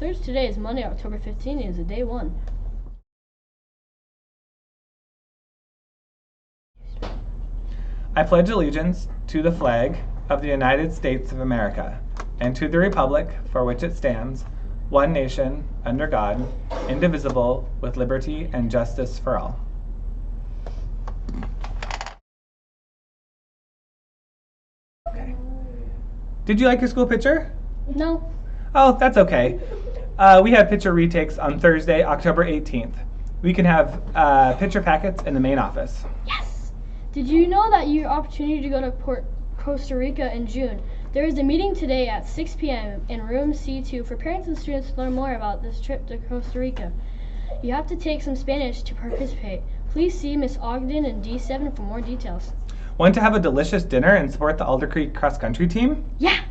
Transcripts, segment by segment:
Panthers. Today is Monday, October 15th. It is day 1. I pledge allegiance to the flag of the United States of America and to the republic for which it stands, one nation, under God, indivisible, with liberty and justice for all. Okay. Did you like your school picture? No. Oh, that's okay. We have picture retakes on Thursday, October 18th. We can have picture packets in the main office. Yes. Did you know that your opportunity to go to Costa Rica in June? There is a meeting today at 6 p.m. in room C2 for parents and students to learn more about this trip to Costa Rica. You have to take some Spanish to participate. Please see Miss Ogden in D7 for more details. Want to have a delicious dinner and support the Alder Creek cross-country team? Yeah.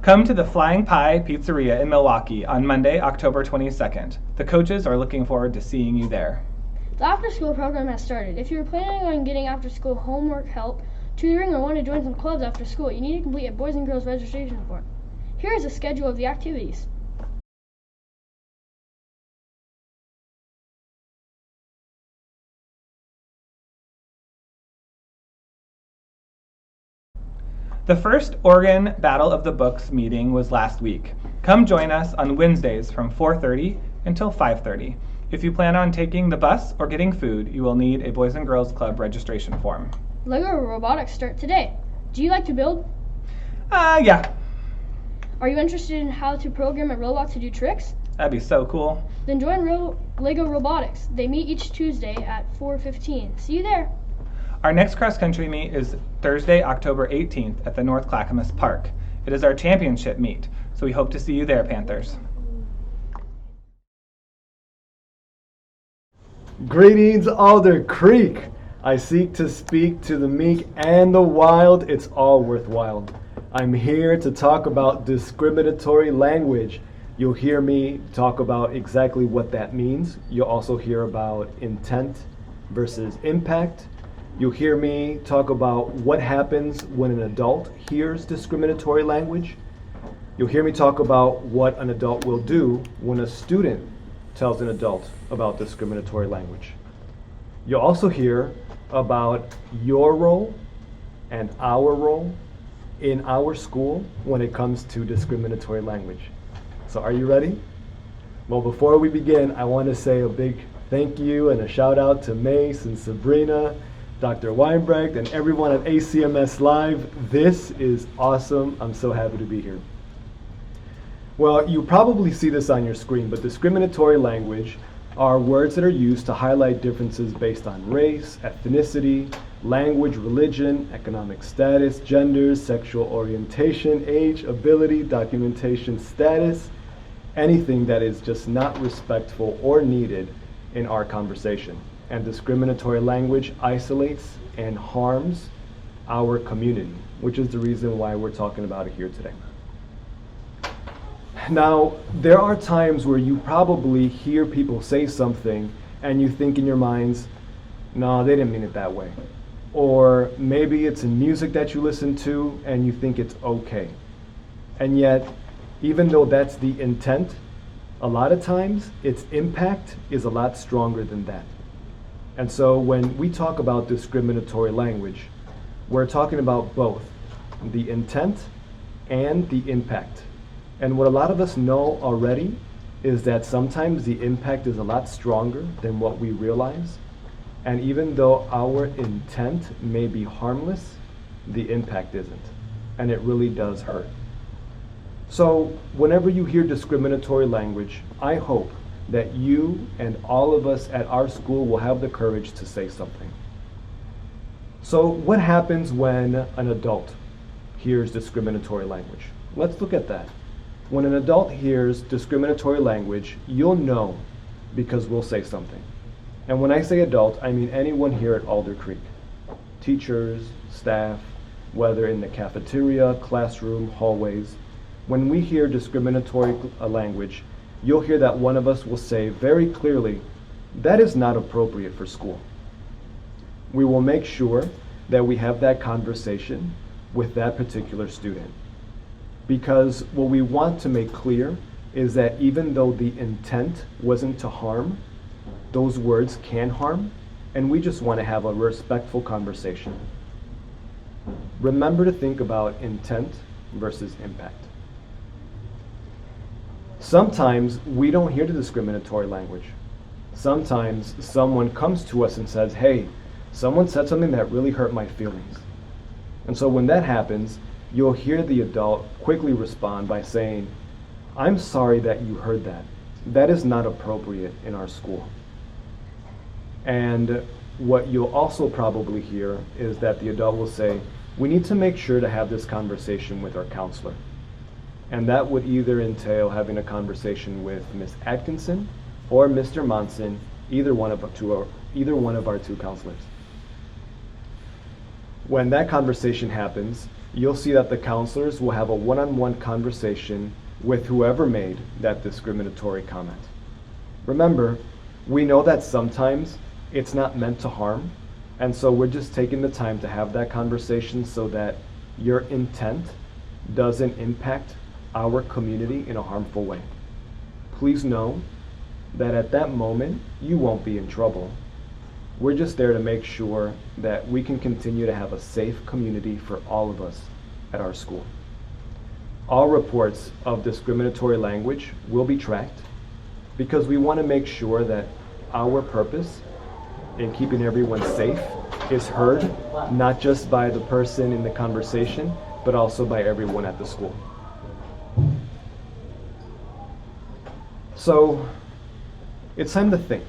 Come to the Flying Pie Pizzeria in Milwaukee on Monday, October 22nd. The coaches are looking forward to seeing you there. The after-school program has started. If you're planning on getting after-school homework help, tutoring, or want to join some clubs after school, you need to complete a boys and girls registration form. Here is a schedule of the activities. The first Oregon Battle of the Books meeting was last week. Come join us on Wednesdays from 4:30 until 5:30. If you plan on taking the bus or getting food, you will need a Boys and Girls Club registration form. Lego robotics start today. Do you like to build? Yeah. Are you interested in how to program a robot to do tricks? That'd be so cool. Then join Lego Robotics. They meet each Tuesday at 4:15. See you there. Our next cross-country meet is Thursday, October 18th at the North Clackamas Park. It is our championship meet, so we hope to see you there, Panthers. Greetings, Alder Creek. I seek to speak to the meek and the wild. It's all worthwhile. I'm here to talk about discriminatory language. You'll hear me talk about exactly what that means. You'll also hear about intent versus impact. You'll hear me talk about what happens when an adult hears discriminatory language. You'll hear me talk about what an adult will do when a student tells an adult about discriminatory language. You'll also hear about your role and our role in our school when it comes to discriminatory language. So are you ready? Well, before we begin, I want to say a big thank you and a shout out to Mace and Sabrina, Dr. Weinbrecht, and everyone at ACMS Live. This is awesome. I'm so happy to be here. Well, you probably see this on your screen, but discriminatory language are words that are used to highlight differences based on race, ethnicity, language, religion, economic status, gender, sexual orientation, age, ability, documentation status, anything that is just not respectful or needed in our conversation. And discriminatory language isolates and harms our community, which is the reason why we're talking about it here today. Now, there are times where you probably hear people say something and you think in your minds, no, they didn't mean it that way. Or maybe it's in music that you listen to and you think it's okay. And yet, even though that's the intent, a lot of times its impact is a lot stronger than that. And so when we talk about discriminatory language, we're talking about both the intent and the impact. And what a lot of us know already is that sometimes the impact is a lot stronger than what we realize. And even though our intent may be harmless, the impact isn't. And it really does hurt. So whenever you hear discriminatory language, I hope that you and all of us at our school will have the courage to say something. So what happens when an adult hears discriminatory language? Let's look at that. When an adult hears discriminatory language, you'll know because we'll say something. And when I say adult, I mean anyone here at Alder Creek. Teachers, staff, whether in the cafeteria, classroom, hallways. When we hear discriminatory language, you'll hear that one of us will say very clearly, that is not appropriate for school. We will make sure that we have that conversation with that particular student. Because what we want to make clear is that even though the intent wasn't to harm, those words can harm, and we just want to have a respectful conversation. Remember to think about intent versus impact. Sometimes we don't hear the discriminatory language. Sometimes someone comes to us and says, hey, someone said something that really hurt my feelings. And so when that happens, you'll hear the adult quickly respond by saying, I'm sorry that you heard that. That is not appropriate in our school. And what you'll also probably hear is that the adult will say, we need to make sure to have this conversation with our counselor. And that would either entail having a conversation with Ms. Atkinson or Mr. Monson, either one of our two counselors. When that conversation happens, you'll see that the counselors will have a one-on-one conversation with whoever made that discriminatory comment. Remember, we know that sometimes it's not meant to harm, and so we're just taking the time to have that conversation so that your intent doesn't impact our community in a harmful way. Please know that at that moment, you won't be in trouble. We're just there to make sure that we can continue to have a safe community for all of us at our school. All reports of discriminatory language will be tracked because we want to make sure that our purpose in keeping everyone safe is heard, not just by the person in the conversation, but also by everyone at the school. So, it's time to think.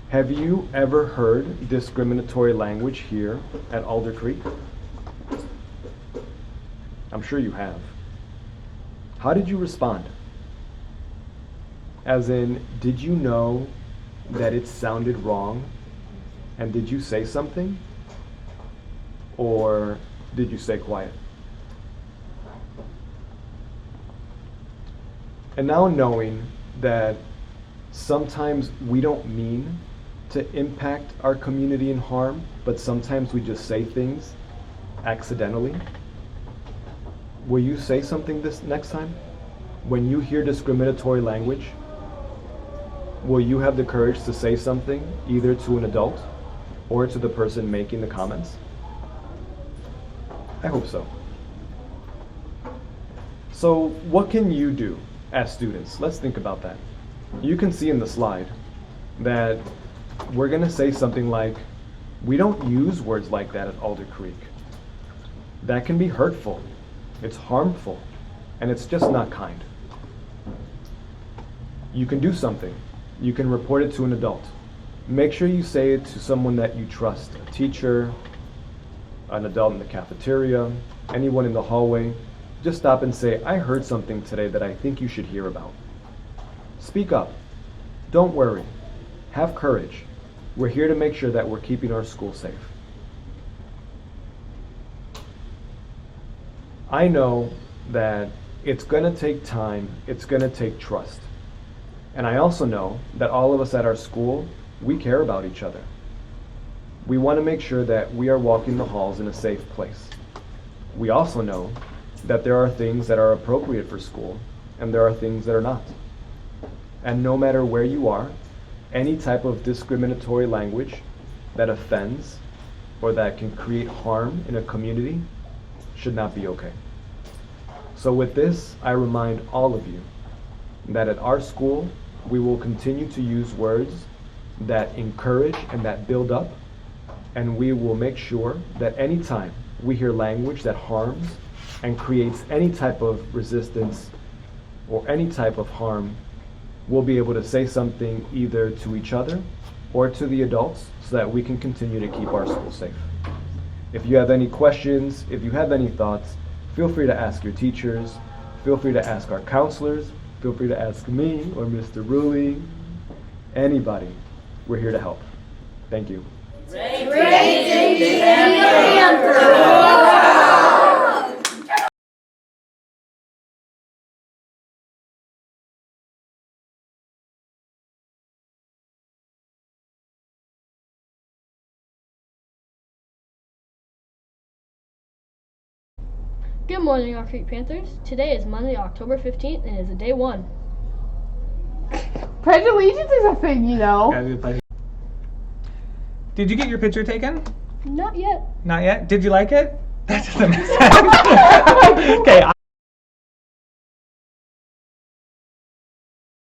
Have you ever heard discriminatory language here at Alder Creek? I'm sure you have. How did you respond? As in, did you know that it sounded wrong? And did you say something? Or did you stay quiet? And now knowing that sometimes we don't mean to impact our community in harm, but sometimes we just say things accidentally, will you say something this next time? When you hear discriminatory language, will you have the courage to say something either to an adult or to the person making the comments? I hope so. So what can you do as students? Let's think about that. You can see in the slide that we're going to say something like, we don't use words like that at Alder Creek. That can be hurtful, it's harmful, and it's just not kind. You can do something. You can report it to an adult. Make sure you say it to someone that you trust, a teacher, an adult in the cafeteria, anyone in the hallway. Just stop and say, I heard something today that I think you should hear about. Speak up. Don't worry. Have courage. We're here to make sure that we're keeping our school safe. I know that it's going to take time, it's going to take trust. And I also know that all of us at our school, we care about each other. We want to make sure that we are walking the halls in a safe place. We also know that there are things that are appropriate for school, and there are things that are not. And no matter where you are, any type of discriminatory language that offends or that can create harm in a community should not be okay. So with this, I remind all of you that at our school, we will continue to use words that encourage and that build up, and we will make sure that anytime we hear language that harms and creates any type of resistance or any type of harm, we'll be able to say something either to each other or to the adults so that we can continue to keep our school safe. If you have any questions, if you have any thoughts, feel free to ask your teachers, feel free to ask our counselors, feel free to ask me or Mr. Ruley, anybody. We're here to help. Thank you. Raising the Emperor! Good morning, Rock Creek Panthers. Today is Monday, October 15th, and it is day 1. Pledge allegiance is a thing, you know. Gotta do the pledge. Did you get your picture taken? Not yet. Not yet. Did you like it? That doesn't make sense. Okay.